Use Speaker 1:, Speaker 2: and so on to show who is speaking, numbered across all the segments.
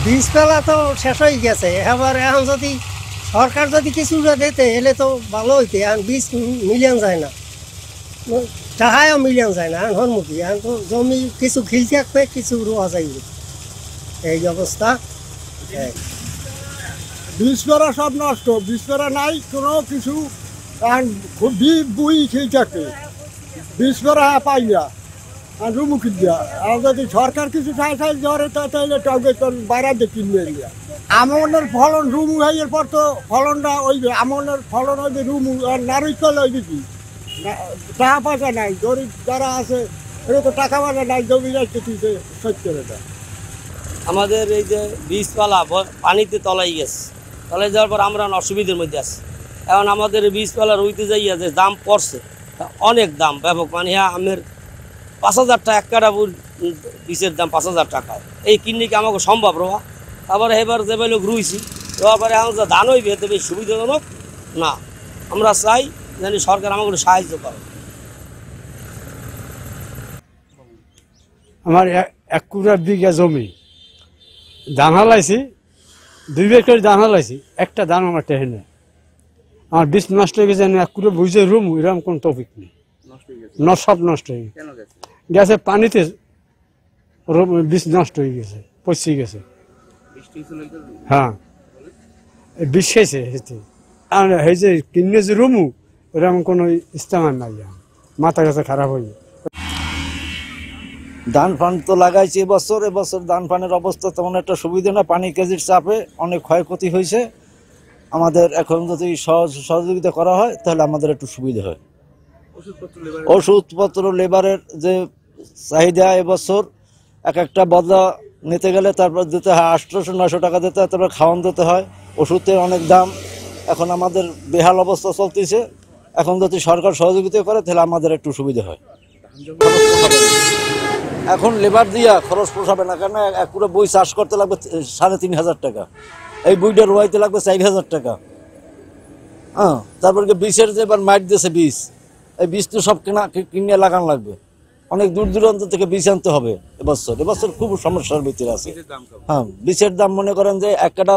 Speaker 1: বীজতলা তো শেষ হয়ে গেছে, এবার এখন যদি সরকার যদি কিছুটা দিতে এলে তো ভালো হইতে। এখন বীজ মিলিয়ন যায় না, টাকাও মিলিয়ন যায় না, এখন হনমুখী। এখন তো জমি কিছু খিল থাকবে, কিছু রোয়া যাইবে, এই অবস্থা।
Speaker 2: বীজ করা সব নষ্ট, বীজ করা নাই কোনো কিছু। খুব বুই খিল থাকে, বীজ করা পাই না, আর রুমুখি দিয়া। আর যদি সরকার কিছু সাহায্য ধরে তাহলে টবে বাইরে দিয়ে কিনবে। আমনের ফলন রুমু হইয়ের পর তো ফলনটা ওইবে, আমনের ফলন হইবে রুমু, আর নারিকেল হইবে কি টাকা পয়সা নাই। গরিব যারা আছে এটা তো টাকা পয়সা নাই, জমি রাখতে তুইছে সহ্য করে দেয়।
Speaker 3: আমাদের এই যে বীজপালা পানিতে তলাই গেছে, তলাই যাওয়ার পর আমরা অসুবিধার মধ্যে আছি। এখন আমাদের বীজপালা রইতে যাইয়া যে দাম পড়ছে, অনেক দাম ব্যাপক। মানে আমের 5,000 টাকা, এক কাটা বীজের দাম 5,000 টাকা। এই কিনে কি আমাকে সম্ভব রোয়া? তারপরে এবার যে লোক রুইছি, রোয়ার পরে এখন যে ধান হইবে এতে বেশ সুবিধাজনক না। আমরা চাই জানি সরকার আমাকে সাহায্য করে।
Speaker 4: আমার 1 বিঘা জমি ধান হালাইছি, 2 বিঘা ধান হালাইছি, একটা ধান আমার টেহে নেই। আমার বীজ নষ্ট হয়ে গেছে, 1 কুড়া বুঝে রুম এরকম কোনো টপিক নেই, সব নষ্ট হয়ে গেছে। পানিতে বীজ নষ্ট হয়ে গেছে, পচে গেছে। হ্যাঁ, বিষ খাইছে। আর এই যে কিনে যে রুমু এরকম কোনো ইস্তেমাল নাই, মাথা কাছে খারাপ হয়ে।
Speaker 5: ধান ফান তো লাগাইছি এবছর ধান ফানের অবস্থা তেমন একটা সুবিধা না, পানি কেজির চাপে অনেক ক্ষয়ক্ষতি হয়েছে। আমাদের এখন যদি সহযোগিতা করা হয় তাহলে আমাদের একটু সুবিধা হয়। ওষুধপত্র লেবারের যে চাহিদা এবছর এক একটা বদলা নিতে গেলে তারপর দিতে হয় 800-900 টাকা দিতে হয়, তারপর খাওয়ান দিতে হয়, ওষুধের অনেক দাম। এখন আমাদের বেহাল অবস্থা চলতেছে। এখন যদি সরকার সহযোগিতা করে তাহলে আমাদের একটু সুবিধা হয়। এখন লেবার দিয়া খরচ পোষাবে না, কেন এক পুরো বই চাষ করতে লাগবে 3,500 টাকা, এই বইটা রোয়াইতে লাগবে 4,000 টাকা। হ্যাঁ, তারপর বীজের যে এবার মাইট দিয়েছে বীজ, এই বীজ তো সব কিনে লাগান লাগবে, অনেক দূর দূরান্ত থেকে বীজ আনতে হবে। এবছর খুব সমস্যার ভিতরে আছে। হ্যাঁ, বীজের দাম মনে করেন যে 1 কাটা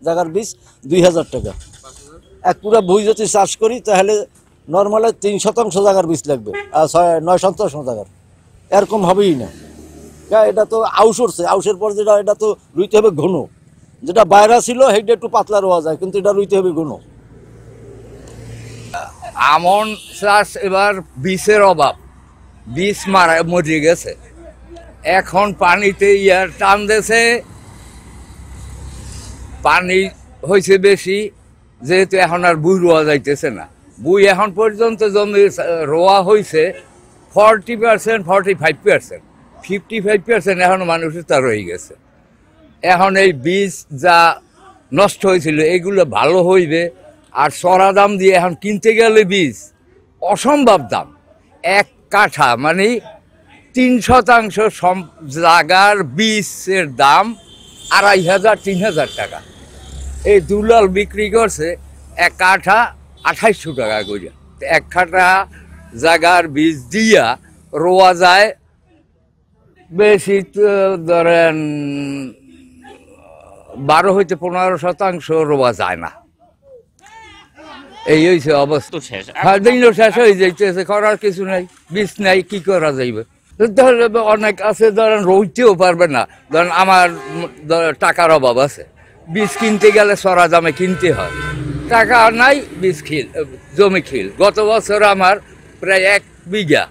Speaker 5: জায়গার বীজ 2,000 টাকা। এক পুরো বই যদি চাষ করি তাহলে নর্মালে 3% জায়গার বীজ লাগবে, আর 9% জায়গার, এরকম হবেই না। এটা তো আউশ উঠছে, আউশের পর যেটা এটা তো রুইতে হবে ঘন, যেটা বাইরা ছিল সেইটা একটু পাতলা রোয়া যায়, কিন্তু এটা রুইতে হবে ঘন।
Speaker 6: আমন চাষ এবার বীজের অভাব, বীজ মরে গেছে। এখন পানিতে টান দিয়েছে, পানি হয়েছে বেশি, যেহেতু এখন আর বুই রোয়া যাইতেছে না। বুই এখন পর্যন্ত জমি রোয়া হয়েছে 40%, 45%, 55% এখনো মানুষের তা রয়ে গেছে। এখন এই বীজ যা নষ্ট হয়েছিল এগুলো ভালো হইবে। আর চড়া দাম দিয়ে এখন কিনতে গেলে বীজ অসম্ভব দাম। 1 কাঠা মানে 3% জায়গার বীজের দাম 2,500-3,000 টাকা। এই দুলাল বিক্রি করছে 1 কাঠা 2,800 টাকা করে। 1 কাঠা জায়গার বীজ দিয়া রোয়া যায় বেশি, ধরেন 12-15% রোয়া যায় না। এই হয়েছে অবস্থা। হ্যাঁ, দিনও শেষ হয়ে যাইতেছে, করার কিছু নাই, বীজ নাই, কি করা যাইবে? অনেক আছে ধরেন রইতেও পারবে না, ধরেন আমার টাকার অভাব আছে, বীজ কিনতে গেলে চড়া দামে কিনতে হয়, টাকা নাই, বীজ জমি খিল। গত বছর আমার প্রায় 1 বিঘা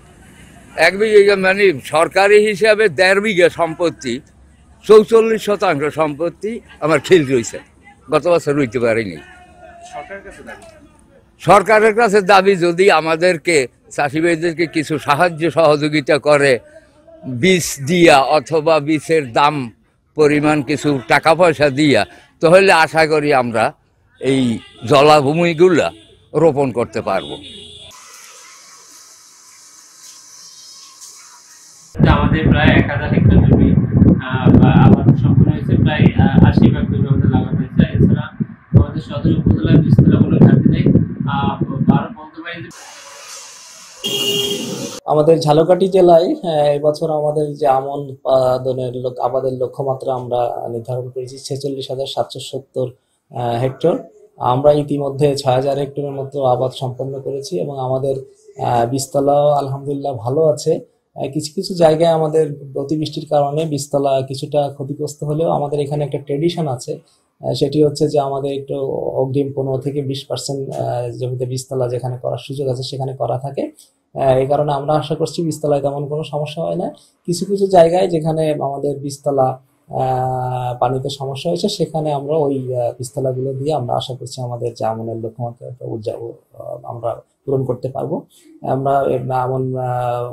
Speaker 6: মানে সরকারি হিসাবে 1.5 বিঘা সম্পত্তি, 44% সম্পত্তি আমার খিল রয়েছে। গত বছর রইতে পারিনি। সরকারের কাছে দাবি যদি আমাদেরকে চাষি ভাইদেরকে কিছু সাহায্য সহযোগিতা করে বীজ দিয়া, অথবা বীজের দাম পরিমাণ কিছু টাকা পয়সা দিয়া, তাহলে আশা করি আমরা এই জলাভূমিগুলা রোপণ করতে পারবো।
Speaker 7: আমাদের প্রায় 1,000 হেক্টর জমি আবাদ সম্পন্ন হয়েছে, প্রায় 80% জমি আমাদের লাগানো হয়েছে। এছাড়া আমাদের সদর উপজেলার বীজতলা কোনো ঘাটতি নেই। 12 পর্যন্ত
Speaker 8: আমাদের ঝালকাঠি জেলায় এবছর আমাদের যে আমন আবাদের লক্ষ্যমাত্রা আমরা নির্ধারণ করেছি 46,770 হেক্টর। আমরা ইতিমধ্যে 6,000 হেক্টরের মতো আবাদ সম্পন্ন করেছি এবং আমাদের বীজতলাও আলহামদুলিল্লাহ ভালো আছে। কিছু কিছু জায়গায় আমাদের অতিবৃষ্টির কারণে বীজতলা কিছুটা ক্ষতিগ্রস্ত হলেও আমাদের এখানে একটা ট্রেডিশন আছে, সেটি হচ্ছে যে আমাদের একটু অগ্রিম 15 থেকে 20% জমিতে বীজতলা যেখানে করার সুযোগ আছে সেখানে করা থাকে। এই কারণে আমরা আশা করছি বীজতলায় তেমন কোনো সমস্যা হয় না। কিছু কিছু জায়গায় যেখানে আমাদের বীজতলা পানিতে সমস্যা হয়েছে সেখানে আমরা ওই বীজতলাগুলো দিয়ে আমরা আশা করছি আমাদের যে আমনের লক্ষ্যমাত্রাটা আমরা পূরণ করতে পারবো। আমরা আমন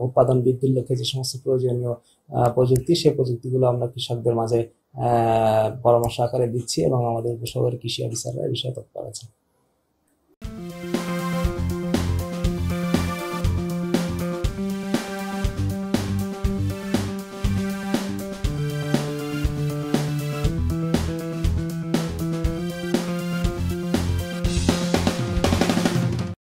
Speaker 8: উৎপাদন বৃদ্ধির লক্ষ্যে যে সমস্ত প্রয়োজনীয় প্রযুক্তি, সেই প্রযুক্তিগুলো আমরা কৃষকদের মাঝে পরামর্শ আকারে দিচ্ছি এবং আমাদের উপশহরের কৃষি অফিসাররা এই বিষয়ে তৎপর আছে।